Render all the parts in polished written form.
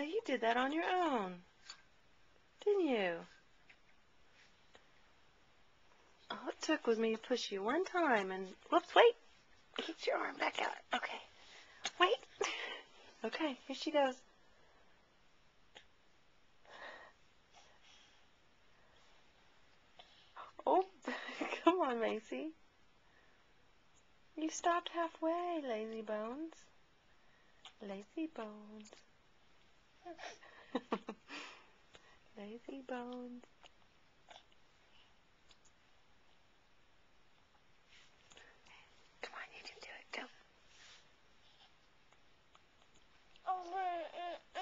you did that on your own, didn't you? All it took was me to push you one time and, whoops, wait. Get your arm back out. Okay. Wait. Okay, here she goes. Oh, come on, Macy. You stopped halfway, lazy bones. Lazy bones. Lazy bones. Come on, you can do it. Go.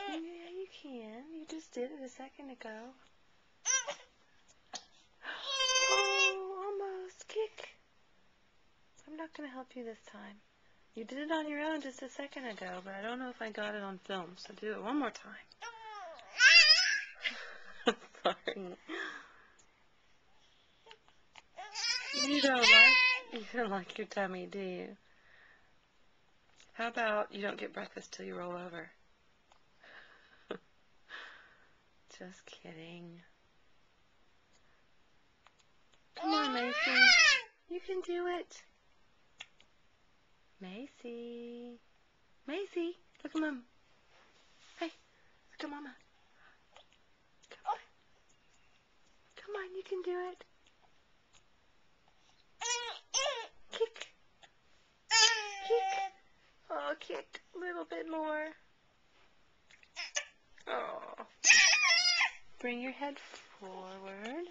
Yeah, you can. You just did it a second ago. Oh, almost. Kick. I'm not going to help you this time. You did it on your own just a second ago, but I don't know if I got it on film, so do it one more time. Sorry. You don't like your tummy, do you? How about you don't get breakfast till you roll over? Just kidding. Come on, Macy. You can do it. Macy. Macy, look at Mom. Hey, look at Mama. Come on. Come on, you can do it. Kick. Kick. Oh, kick a little bit more. Oh. Bring your head forward.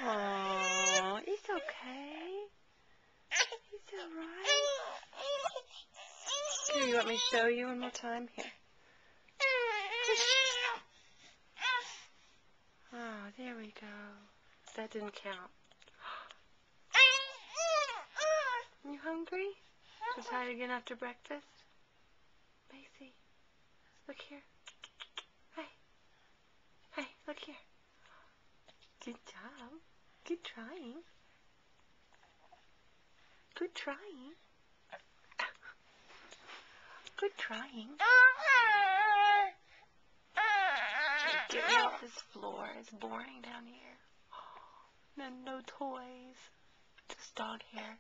Oh, it's okay. It's alright. Here, you want me to show you one more time? Here. Oh, there we go. That didn't count. You hungry? Too tired again after breakfast? Macy, look here. Hey. Hey, look here. Good job. Good trying. Good trying. Good trying. Get me off this floor. It's boring down here. And no toys. Just dog hair.